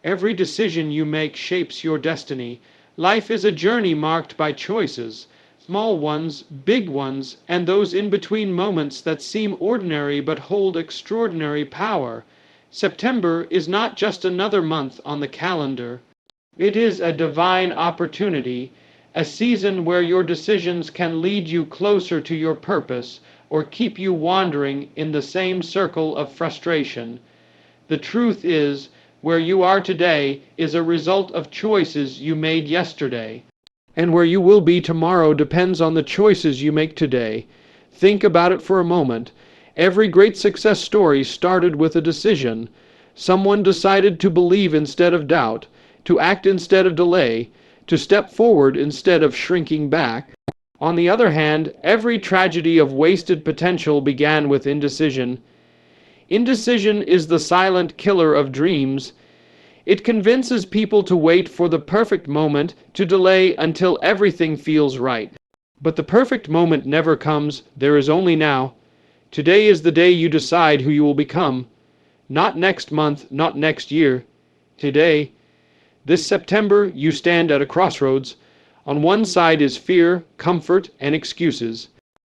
Every decision you make shapes your destiny. Life is a journey marked by choices, small ones, big ones, and those in-between moments that seem ordinary but hold extraordinary power. September is not just another month on the calendar. It is a divine opportunity, a season where your decisions can lead you closer to your purpose or keep you wandering in the same circle of frustration. The truth is, where you are today is a result of choices you made yesterday. And where you will be tomorrow depends on the choices you make today. Think about it for a moment. Every great success story started with a decision. Someone decided to believe instead of doubt, to act instead of delay, to step forward instead of shrinking back. On the other hand, every tragedy of wasted potential began with indecision. Indecision is the silent killer of dreams. It convinces people to wait for the perfect moment, to delay until everything feels right. But the perfect moment never comes. There is only now. Today is the day you decide who you will become. Not next month, not next year. Today. This September, you stand at a crossroads. On one side is fear, comfort, and excuses.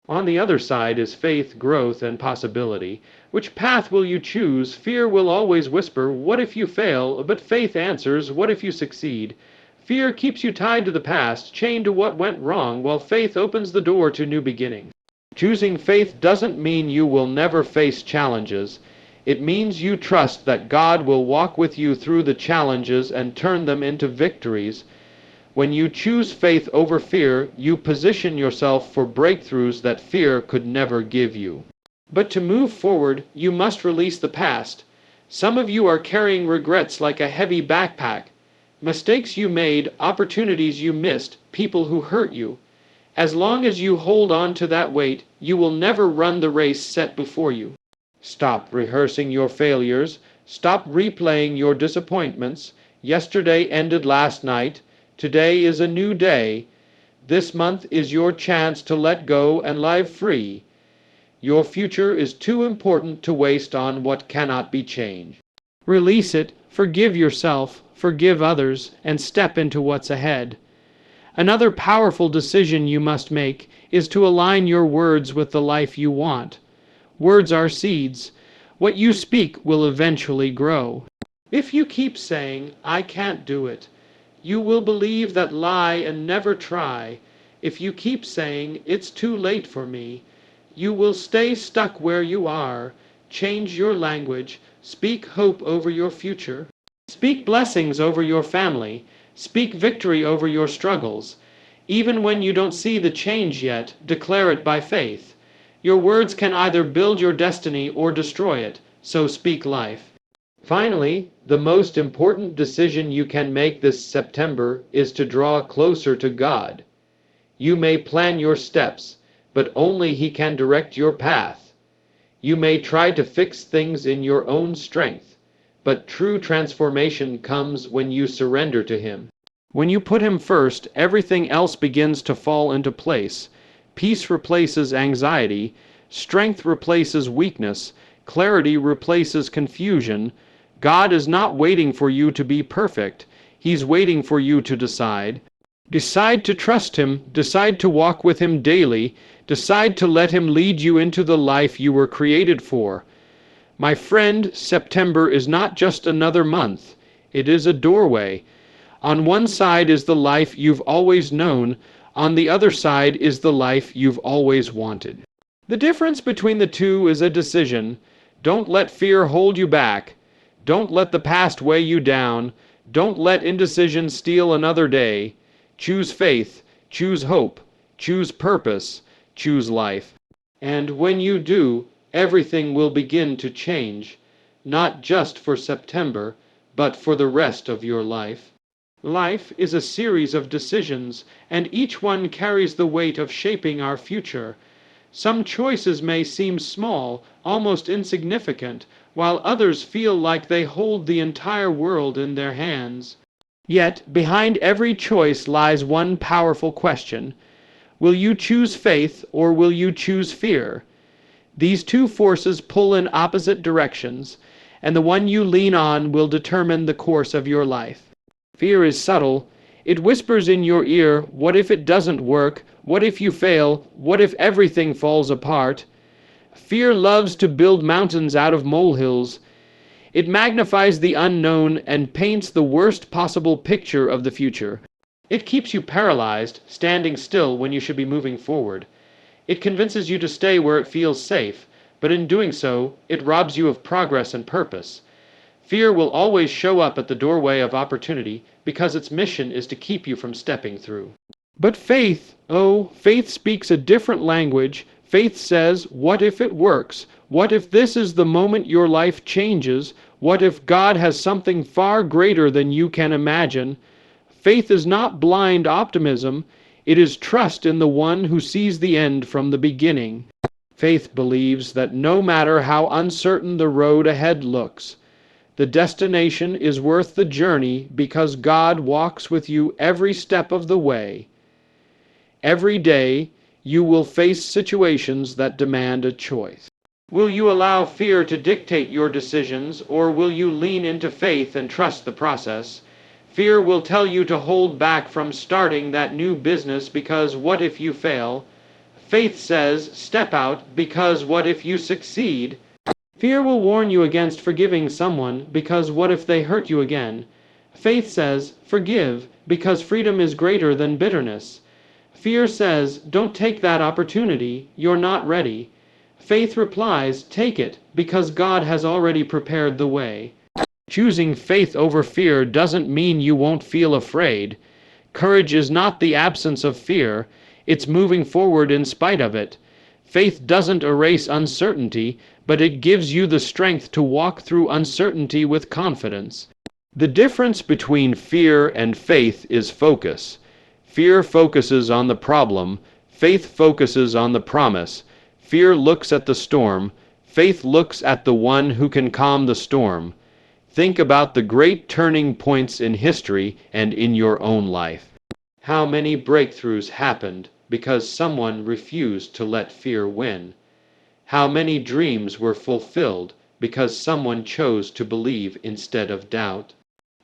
On the other side is faith, growth, and possibility. Which path will you choose? Fear will always whisper, "What if you fail?" But faith answers, "What if you succeed?" Fear keeps you tied to the past, chained to what went wrong, while faith opens the door to new beginnings. Choosing faith doesn't mean you will never face challenges. It means you trust that God will walk with you through the challenges and turn them into victories. When you choose faith over fear, you position yourself for breakthroughs that fear could never give you. But to move forward, you must release the past. Some of you are carrying regrets like a heavy backpack. Mistakes you made, opportunities you missed, people who hurt you. As long as you hold on to that weight, you will never run the race set before you. Stop rehearsing your failures. Stop replaying your disappointments. Yesterday ended last night. Today is a new day. This month is your chance to let go and live free. Your future is too important to waste on what cannot be changed. Release it, forgive yourself, forgive others, and step into what's ahead. Another powerful decision you must make is to align your words with the life you want. Words are seeds. What you speak will eventually grow. If you keep saying, "I can't do it," you will believe that lie and never try. If you keep saying, "It's too late for me," you will stay stuck where you are. Change your language. Speak hope over your future. Speak blessings over your family. Speak victory over your struggles. Even when you don't see the change yet, declare it by faith. Your words can either build your destiny or destroy it, so speak life. Finally, the most important decision you can make this September is to draw closer to God. You may plan your steps, but only He can direct your path. You may try to fix things in your own strength, but true transformation comes when you surrender to Him. When you put Him first, everything else begins to fall into place. Peace replaces anxiety, strength replaces weakness, clarity replaces confusion. God is not waiting for you to be perfect. He's waiting for you to decide. Decide to trust Him, decide to walk with Him daily, decide to let Him lead you into the life you were created for. My friend, September is not just another month. It is a doorway. On one side is the life you've always known. On the other side is the life you've always wanted. The difference between the two is a decision. Don't let fear hold you back. Don't let the past weigh you down. Don't let indecision steal another day. Choose faith, choose hope, choose purpose, choose life. And when you do, everything will begin to change, not just for September, but for the rest of your life. Life is a series of decisions, and each one carries the weight of shaping our future. Some choices may seem small, almost insignificant, while others feel like they hold the entire world in their hands. Yet, behind every choice lies one powerful question. Will you choose faith or will you choose fear? These two forces pull in opposite directions, and the one you lean on will determine the course of your life. Fear is subtle. It whispers in your ear, what if it doesn't work? What if you fail? What if everything falls apart? Fear loves to build mountains out of molehills. It magnifies the unknown and paints the worst possible picture of the future. It keeps you paralyzed, standing still when you should be moving forward. It convinces you to stay where it feels safe, but in doing so, it robs you of progress and purpose. Fear will always show up at the doorway of opportunity because its mission is to keep you from stepping through. But faith, faith speaks a different language. Faith says, what if it works? What if this is the moment your life changes? What if God has something far greater than you can imagine? Faith is not blind optimism. It is trust in the one who sees the end from the beginning. Faith believes that no matter how uncertain the road ahead looks, the destination is worth the journey because God walks with you every step of the way. Every day, you will face situations that demand a choice. Will you allow fear to dictate your decisions, or will you lean into faith and trust the process? Fear will tell you to hold back from starting that new business because what if you fail? Faith says, step out because what if you succeed? Fear will warn you against forgiving someone because what if they hurt you again? Faith says, forgive because freedom is greater than bitterness. Fear says, don't take that opportunity, you're not ready. Faith replies, take it because God has already prepared the way. Choosing faith over fear doesn't mean you won't feel afraid. Courage is not the absence of fear, it's moving forward in spite of it. Faith doesn't erase uncertainty, but it gives you the strength to walk through uncertainty with confidence. The difference between fear and faith is focus. Fear focuses on the problem, faith focuses on the promise. Fear looks at the storm, faith looks at the one who can calm the storm. Think about the great turning points in history and in your own life. How many breakthroughs happened because someone refused to let fear win? How many dreams were fulfilled because someone chose to believe instead of doubt?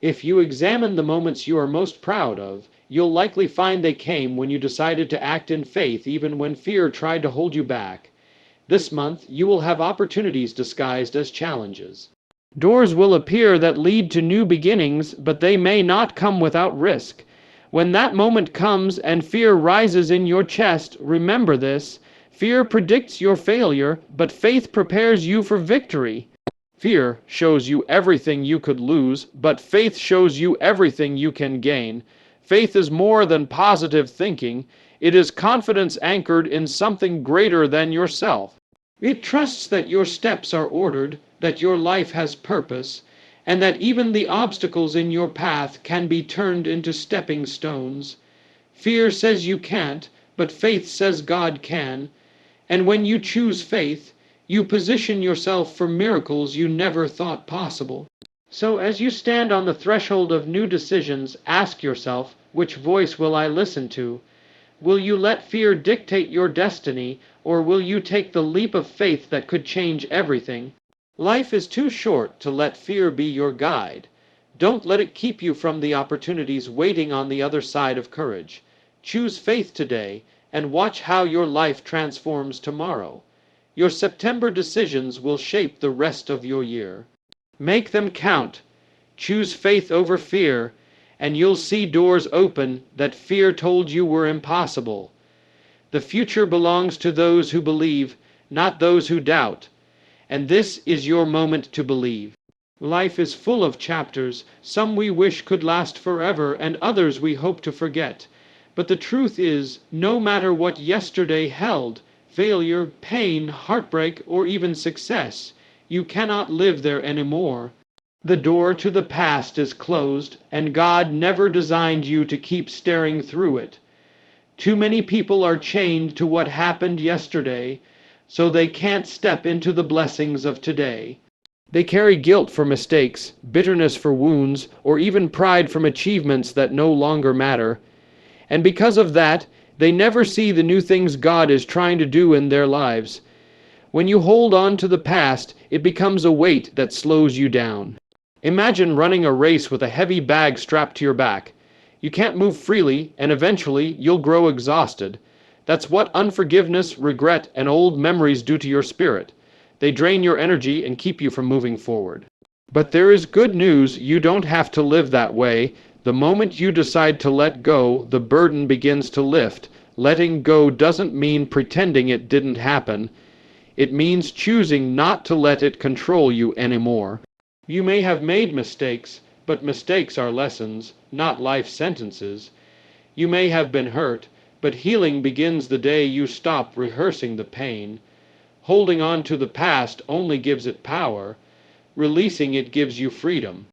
If you examine the moments you are most proud of, you'll likely find they came when you decided to act in faith even when fear tried to hold you back. This month, you will have opportunities disguised as challenges. Doors will appear that lead to new beginnings, but they may not come without risk. When that moment comes and fear rises in your chest, remember this. Fear predicts your failure, but faith prepares you for victory. Fear shows you everything you could lose, but faith shows you everything you can gain. Faith is more than positive thinking. It is confidence anchored in something greater than yourself. It trusts that your steps are ordered, that your life has purpose, and that even the obstacles in your path can be turned into stepping stones. Fear says you can't, but faith says God can. And when you choose faith, you position yourself for miracles you never thought possible. So as you stand on the threshold of new decisions, ask yourself, which voice will I listen to? Will you let fear dictate your destiny, or will you take the leap of faith that could change everything? Life is too short to let fear be your guide. Don't let it keep you from the opportunities waiting on the other side of courage. Choose faith today, and watch how your life transforms tomorrow. Your September decisions will shape the rest of your year. Make them count. Choose faith over fear, and you'll see doors open that fear told you were impossible. The future belongs to those who believe, not those who doubt. And this is your moment to believe. Life is full of chapters, some we wish could last forever, and others we hope to forget. But the truth is, no matter what yesterday held, failure, pain, heartbreak, or even success, you cannot live there anymore. The door to the past is closed, and God never designed you to keep staring through it. Too many people are chained to what happened yesterday, so they can't step into the blessings of today. They carry guilt for mistakes, bitterness for wounds, or even pride from achievements that no longer matter. And because of that, they never see the new things God is trying to do in their lives. When you hold on to the past, it becomes a weight that slows you down. Imagine running a race with a heavy bag strapped to your back. You can't move freely, and eventually you'll grow exhausted. That's what unforgiveness, regret, and old memories do to your spirit. They drain your energy and keep you from moving forward. But there is good news. You don't have to live that way. The moment you decide to let go, the burden begins to lift. Letting go doesn't mean pretending it didn't happen. It means choosing not to let it control you anymore. You may have made mistakes, but mistakes are lessons, not life sentences. You may have been hurt, but healing begins the day you stop rehearsing the pain. Holding on to the past only gives it power. Releasing it gives you freedom.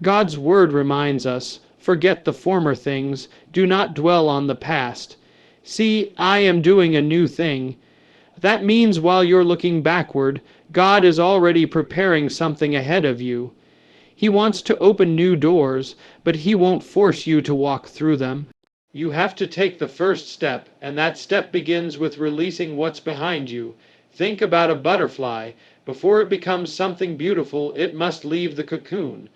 God's word reminds us, forget the former things, do not dwell on the past. See, I am doing a new thing. That means while you're looking backward, God is already preparing something ahead of you. He wants to open new doors, but He won't force you to walk through them. You have to take the first step, and that step begins with releasing what's behind you. Think about a butterfly. Before it becomes something beautiful, it must leave the cocoon.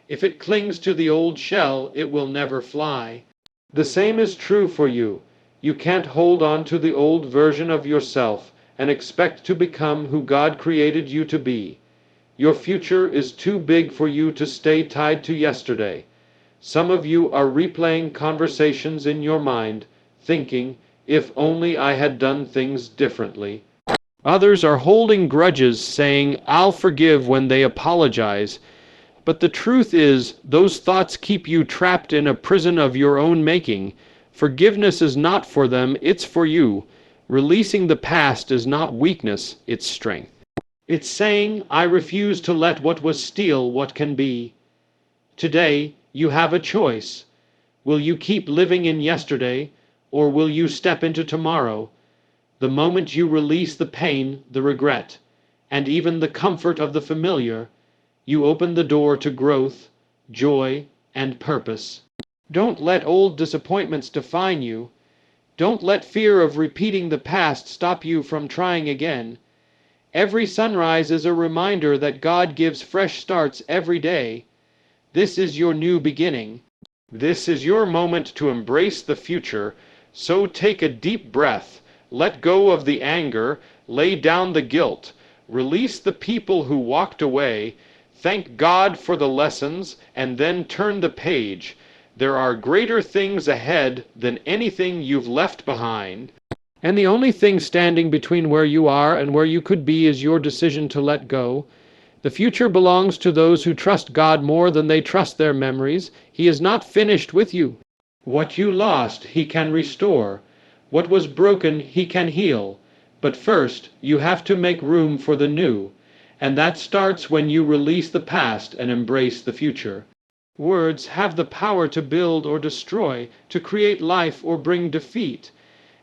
If it clings to the old shell, it will never fly. The same is true for you. You can't hold on to the old version of yourself and expect to become who God created you to be. Your future is too big for you to stay tied to yesterday. Some of you are replaying conversations in your mind, thinking, if only I had done things differently. Others are holding grudges, saying, I'll forgive when they apologize. But the truth is, those thoughts keep you trapped in a prison of your own making. Forgiveness is not for them, it's for you. Releasing the past is not weakness, it's strength. It's saying, I refuse to let what was steal what can be. Today, you have a choice. Will you keep living in yesterday, or will you step into tomorrow? The moment you release the pain, the regret, and even the comfort of the familiar, you open the door to growth, joy, and purpose. Don't let old disappointments define you. Don't let fear of repeating the past stop you from trying again. Every sunrise is a reminder that God gives fresh starts every day. This is your new beginning. This is your moment to embrace the future. So take a deep breath. Let go of the anger. Lay down the guilt. Release the people who walked away. Thank God for the lessons, and then turn the page. There are greater things ahead than anything you've left behind. And the only thing standing between where you are and where you could be is your decision to let go. The future belongs to those who trust God more than they trust their memories. He is not finished with you. What you lost, He can restore. What was broken, He can heal. But first, you have to make room for the new. And that starts when you release the past and embrace the future. Words have the power to build or destroy, to create life or bring defeat.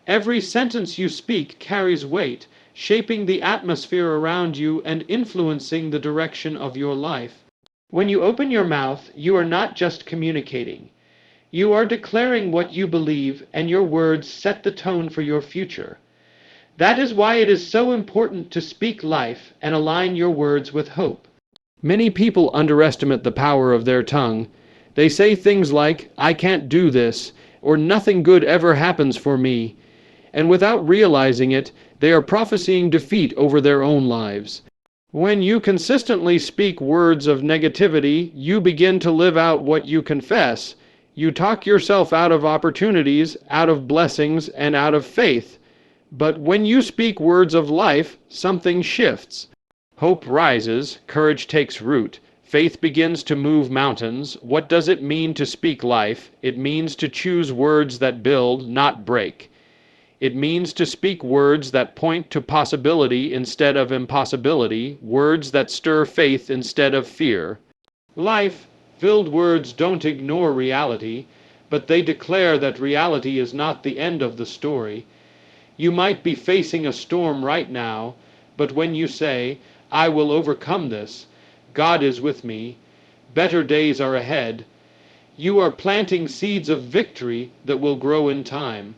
Every sentence you speak carries weight, shaping the atmosphere around you and influencing the direction of your life. When you open your mouth, you are not just communicating. You are declaring what you believe, and your words set the tone for your future. That is why it is so important to speak life and align your words with hope. Many people underestimate the power of their tongue. They say things like, I can't do this, or nothing good ever happens for me. And without realizing it, they are prophesying defeat over their own lives. When you consistently speak words of negativity, you begin to live out what you confess. You talk yourself out of opportunities, out of blessings, and out of faith. But when you speak words of life, something shifts. Hope rises, courage takes root, faith begins to move mountains. What does it mean to speak life? It means to choose words that build, not break. It means to speak words that point to possibility instead of impossibility, words that stir faith instead of fear. Life-filled words don't ignore reality, but they declare that reality is not the end of the story. You might be facing a storm right now, but when you say, I will overcome this, God is with me, better days are ahead, you are planting seeds of victory that will grow in time.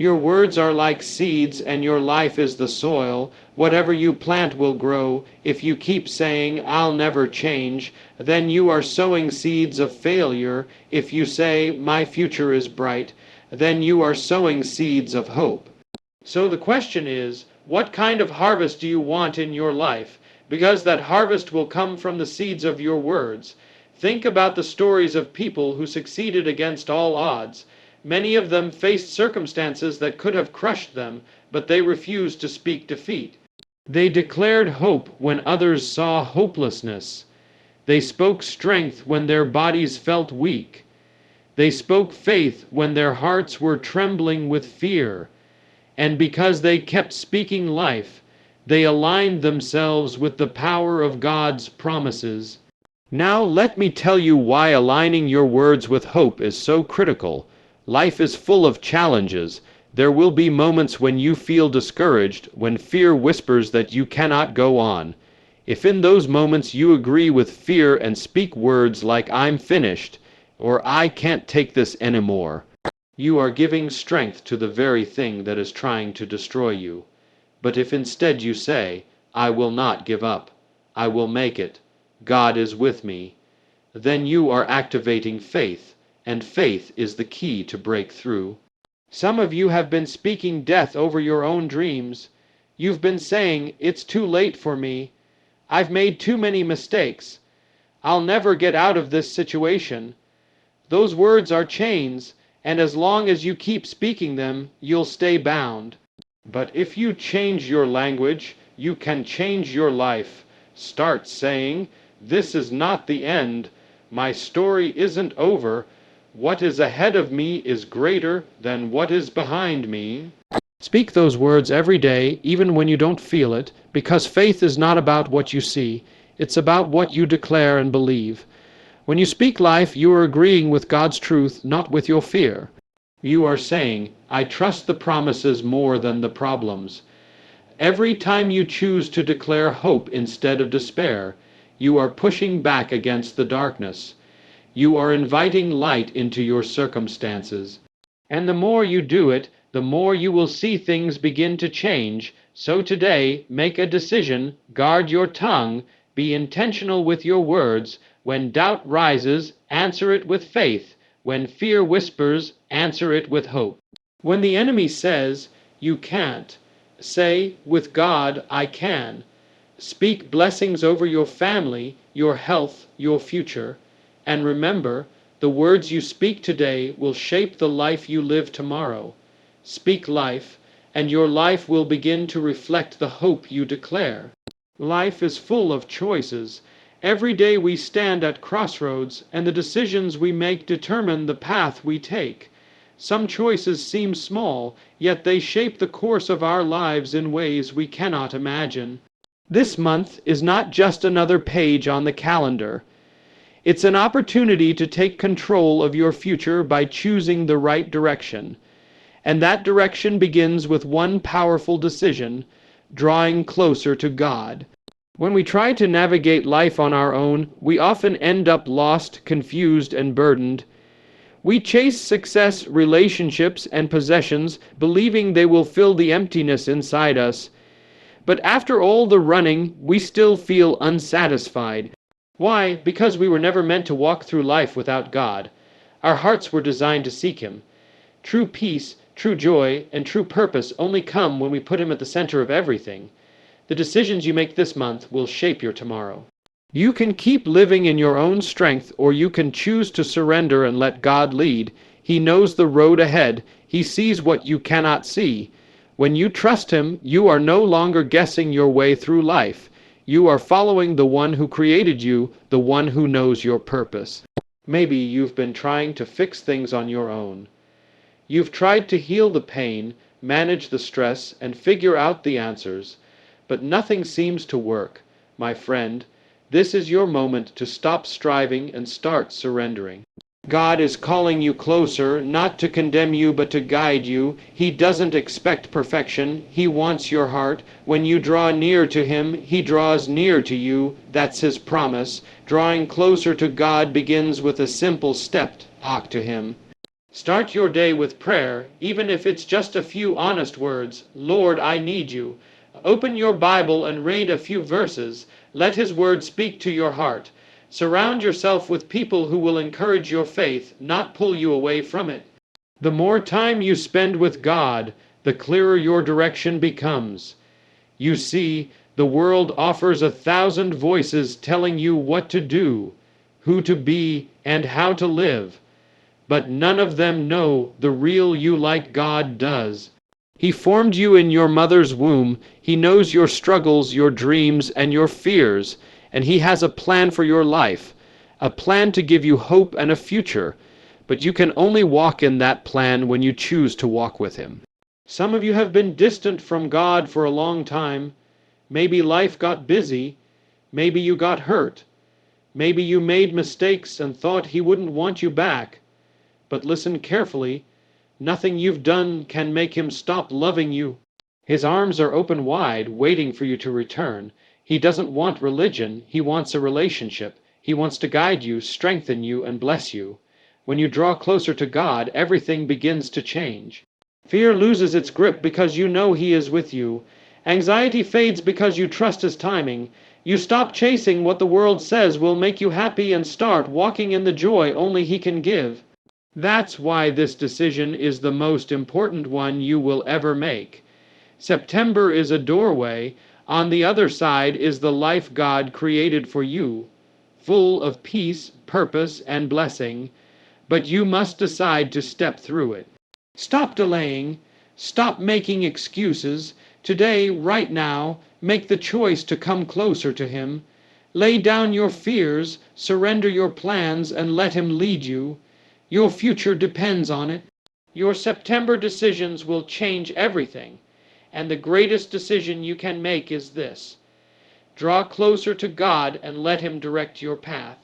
Your words are like seeds, and your life is the soil. Whatever you plant will grow. If you keep saying, "I'll never change," then you are sowing seeds of failure. If you say, "My future is bright," then you are sowing seeds of hope. So the question is, what kind of harvest do you want in your life? Because that harvest will come from the seeds of your words. Think about the stories of people who succeeded against all odds. Many of them faced circumstances that could have crushed them, but they refused to speak defeat. They declared hope when others saw hopelessness. They spoke strength when their bodies felt weak. They spoke faith when their hearts were trembling with fear. And because they kept speaking life, they aligned themselves with the power of God's promises. Now let me tell you why aligning your words with hope is so critical. Life is full of challenges. There will be moments when you feel discouraged, when fear whispers that you cannot go on. If in those moments you agree with fear and speak words like "I'm finished," or "I can't take this anymore," you are giving strength to the very thing that is trying to destroy you. But if instead you say, "I will not give up. I will make it. God is with me," then you are activating faith, and faith is the key to break through. Some of you have been speaking death over your own dreams. You've been saying, "It's too late for me. I've made too many mistakes. I'll never get out of this situation." Those words are chains, and as long as you keep speaking them, you'll stay bound. But if you change your language, you can change your life. Start saying, "This is not the end. My story isn't over. What is ahead of me is greater than what is behind me." Speak those words every day, even when you don't feel it, because faith is not about what you see. It's about what you declare and believe. When you speak life, you are agreeing with God's truth, not with your fear. You are saying, "I trust the promises more than the problems." Every time you choose to declare hope instead of despair, you are pushing back against the darkness. You are inviting light into your circumstances. And the more you do it, the more you will see things begin to change. So today, make a decision, guard your tongue, be intentional with your words. When doubt rises, answer it with faith. When fear whispers, answer it with hope. When the enemy says, "You can't," say, "With God, I can." Speak blessings over your family, your health, your future. And remember, the words you speak today will shape the life you live tomorrow. Speak life, and your life will begin to reflect the hope you declare. Life is full of choices. Every day we stand at crossroads, and the decisions we make determine the path we take. Some choices seem small, yet they shape the course of our lives in ways we cannot imagine. This month is not just another page on the calendar. It's an opportunity to take control of your future by choosing the right direction. And that direction begins with one powerful decision: drawing closer to God. When we try to navigate life on our own, we often end up lost, confused, and burdened. We chase success, relationships, and possessions, believing they will fill the emptiness inside us. But after all the running, we still feel unsatisfied. Why? Because we were never meant to walk through life without God. Our hearts were designed to seek Him. True peace, true joy, and true purpose only come when we put Him at the center of everything. The decisions you make this month will shape your tomorrow. You can keep living in your own strength, or you can choose to surrender and let God lead. He knows the road ahead. He sees what you cannot see. When you trust Him, you are no longer guessing your way through life. You are following the one who created you, the one who knows your purpose. Maybe you've been trying to fix things on your own. You've tried to heal the pain, manage the stress, and figure out the answers. But nothing seems to work. My friend, this is your moment to stop striving and start surrendering. God is calling you closer, not to condemn you but to guide you. He doesn't expect perfection. He wants your heart. When you draw near to Him, He draws near to you. That's His promise. Drawing closer to God begins with a simple step: talk to Him. Start your day with prayer, even if it's just a few honest words. Lord, I need you. Open your Bible and read a few verses. Let His Word speak to your heart. Surround yourself with people who will encourage your faith, not pull you away from it. The more time you spend with God, the clearer your direction becomes. You see, the world offers 1,000 voices telling you what to do, who to be, and how to live. But none of them know the real you like God does. He formed you in your mother's womb. He knows your struggles, your dreams, and your fears, and He has a plan for your life, a plan to give you hope and a future. But you can only walk in that plan when you choose to walk with Him. Some of you have been distant from God for a long time. Maybe life got busy. Maybe you got hurt. Maybe you made mistakes and thought He wouldn't want you back. But listen carefully. Nothing you've done can make Him stop loving you. His arms are open wide, waiting for you to return. He doesn't want religion. He wants a relationship. He wants to guide you, strengthen you, and bless you. When you draw closer to God, everything begins to change. Fear loses its grip because you know He is with you. Anxiety fades because you trust His timing. You stop chasing what the world says will make you happy and start walking in the joy only He can give. That's why this decision is the most important one you will ever make. September is a doorway. On the other side is the life God created for you, full of peace, purpose, and blessing. But you must decide to step through it. Stop delaying. Stop making excuses. Today, right now, make the choice to come closer to Him. Lay down your fears, surrender your plans, and let Him lead you. Your future depends on it. Your September decisions will change everything. And the greatest decision you can make is this: draw closer to God and let Him direct your path.